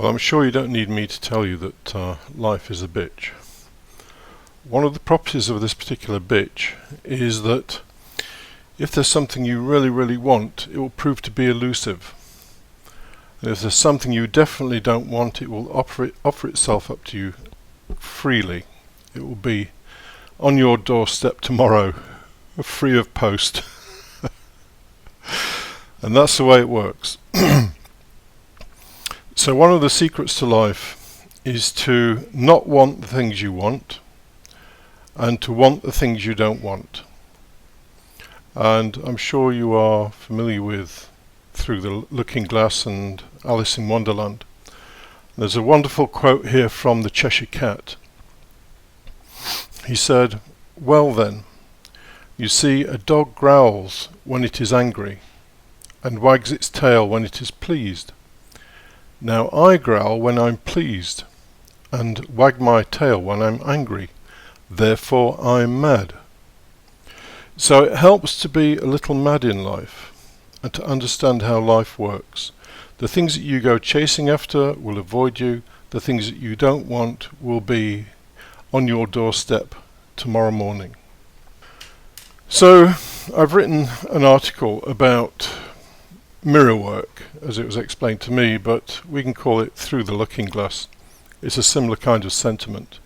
Well, I'm sure you don't need me to tell you that life is a bitch. One of the properties of this particular bitch is that if there's something you really, really want, it will prove to be elusive. And if there's something you definitely don't want, it will offer itself up to you freely. It will be on your doorstep tomorrow, free of post. And that's the way it works. So one of the secrets to life is to not want the things you want and to want the things you don't want. And I'm sure you are familiar with Through the Looking Glass and Alice in Wonderland. There's a wonderful quote here from the Cheshire Cat. He said, "Well then, you see, a dog growls when it is angry and wags its tail when it is pleased. Now I growl when I'm pleased and wag my tail when I'm angry. Therefore I'm mad." So it helps to be a little mad in life and to understand how life works. The things that you go chasing after will avoid you. The things that you don't want will be on your doorstep tomorrow morning. So I've written an article about mirror work, as it was explained to me, but we can call it Through the Looking Glass. It's a similar kind of sentiment.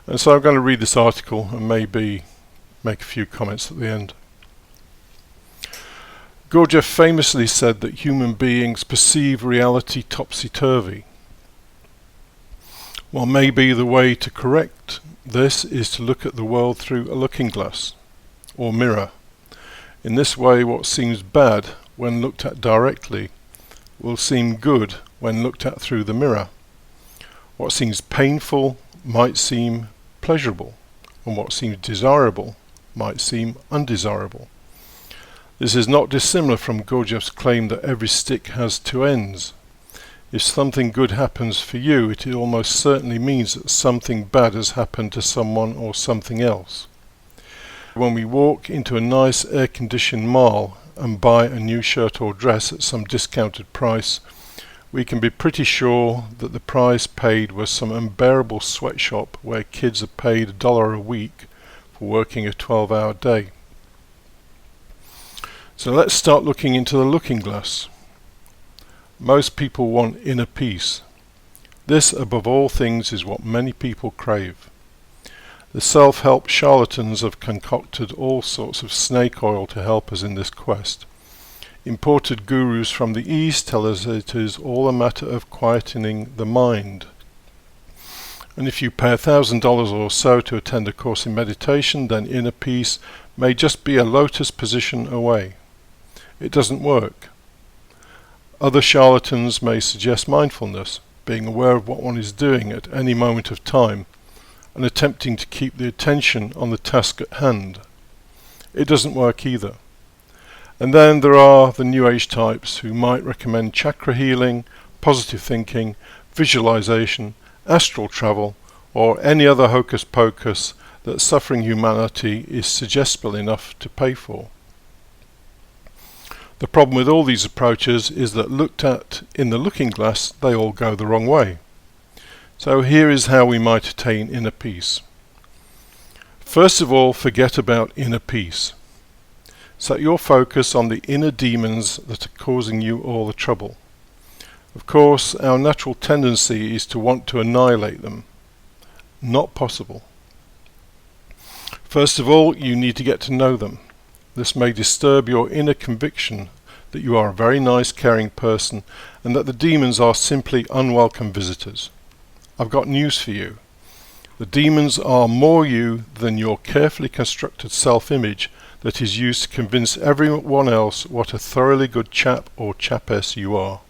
And so I'm going to read this article and maybe make a few comments at the end. Gurdjieff famously said that human beings perceive reality topsy-turvy. Well, maybe the way to correct this is to look at the world through a looking glass, or mirror. In this way, what seems bad when looked at directly will seem good when looked at through the mirror. What seems painful might seem pleasurable, and what seems desirable might seem undesirable. This is not dissimilar from Gurdjieff's claim that every stick has two ends. If something good happens for you, it almost certainly means that something bad has happened to someone or something else. When we walk into a nice air-conditioned mall and buy a new shirt or dress at some discounted price, we can be pretty sure that the price paid was some unbearable sweatshop where kids are paid $1 a week for working a 12-hour day. So let's start looking into the looking glass. Most people want inner peace. This, above all things, is what many people crave. The self-help charlatans have concocted all sorts of snake oil to help us in this quest. Imported gurus from the East tell us it is all a matter of quietening the mind. And if you pay $1,000 or so to attend a course in meditation, then inner peace may just be a lotus position away. It doesn't work. Other charlatans may suggest mindfulness, being aware of what one is doing at any moment of time, and attempting to keep the attention on the task at hand. It doesn't work either. And then there are the New Age types who might recommend chakra healing, positive thinking, visualization, astral travel, or any other hocus pocus that suffering humanity is suggestible enough to pay for. The problem with all these approaches is that looked at in the looking glass, they all go the wrong way. So here is how we might attain inner peace. First of all, forget about inner peace. Set your focus on the inner demons that are causing you all the trouble. Of course, our natural tendency is to want to annihilate them. Not possible. First of all, you need to get to know them. This may disturb your inner conviction that you are a very nice, caring person and that the demons are simply unwelcome visitors. I've got news for you. The demons are more you than your carefully constructed self-image that is used to convince everyone else what a thoroughly good chap or chapess you are.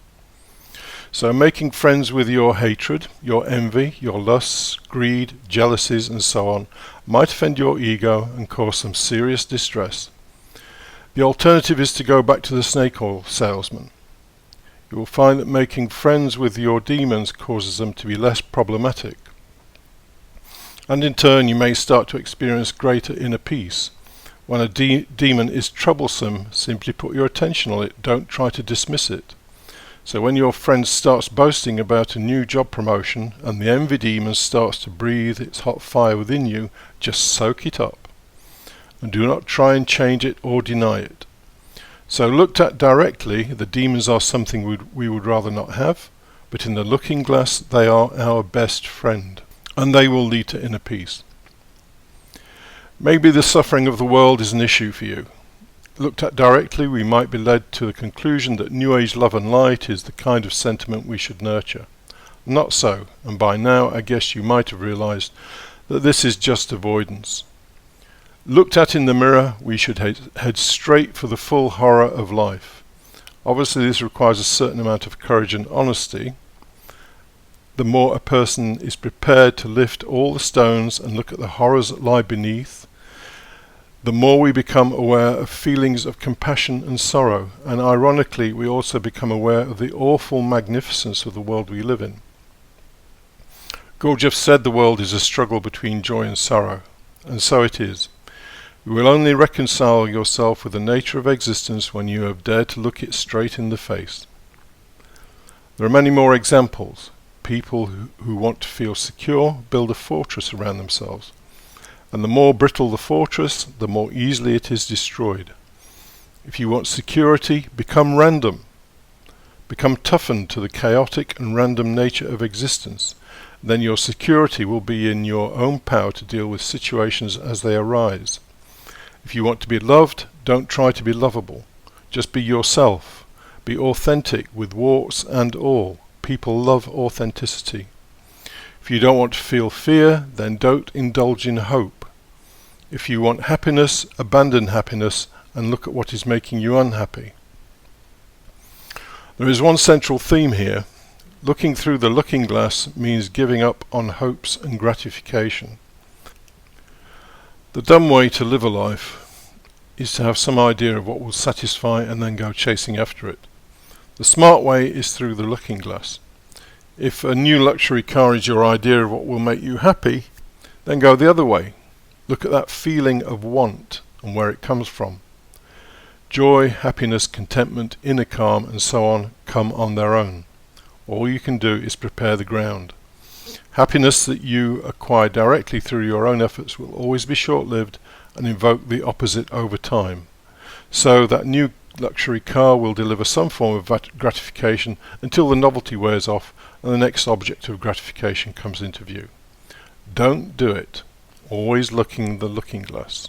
So making friends with your hatred, your envy, your lusts, greed, jealousies and so on might offend your ego and cause some serious distress. The alternative is to go back to the snake oil salesman. You will find that making friends with your demons causes them to be less problematic. And in turn you may start to experience greater inner peace. When a demon is troublesome, simply put your attention on it, don't try to dismiss it. So when your friend starts boasting about a new job promotion and the envy demon starts to breathe its hot fire within you, just soak it up and do not try and change it or deny it. So looked at directly, the demons are something we would rather not have, but in the looking glass they are our best friend, and they will lead to inner peace. Maybe the suffering of the world is an issue for you. Looked at directly, we might be led to the conclusion that New Age love and light is the kind of sentiment we should nurture. Not so, and by now I guess you might have realized that this is just avoidance. Looked at in the mirror, we should head straight for the full horror of life. Obviously this requires a certain amount of courage and honesty. The more a person is prepared to lift all the stones and look at the horrors that lie beneath, the more we become aware of feelings of compassion and sorrow, and ironically we also become aware of the awful magnificence of the world we live in. Gurdjieff said the world is a struggle between joy and sorrow, and so it is. You will only reconcile yourself with the nature of existence when you have dared to look it straight in the face. There are many more examples. People who want to feel secure build a fortress around themselves. And the more brittle the fortress, the more easily it is destroyed. If you want security, become random. Become toughened to the chaotic and random nature of existence. Then your security will be in your own power to deal with situations as they arise. If you want to be loved, don't try to be lovable. Just be yourself. Be authentic with warts and all. People love authenticity. If you don't want to feel fear, then don't indulge in hope. If you want happiness, abandon happiness and look at what is making you unhappy. There is one central theme here. Looking through the looking glass means giving up on hopes and gratification. The dumb way to live a life is to have some idea of what will satisfy and then go chasing after it. The smart way is through the looking glass. If a new luxury car is your idea of what will make you happy, then go the other way. Look at that feeling of want and where it comes from. Joy, happiness, contentment, inner calm and so on come on their own. All you can do is prepare the ground. Happiness that you acquire directly through your own efforts will always be short-lived and invoke the opposite over time. So that new luxury car will deliver some form of gratification until the novelty wears off and the next object of gratification comes into view. Don't do it. Always looking the looking glass.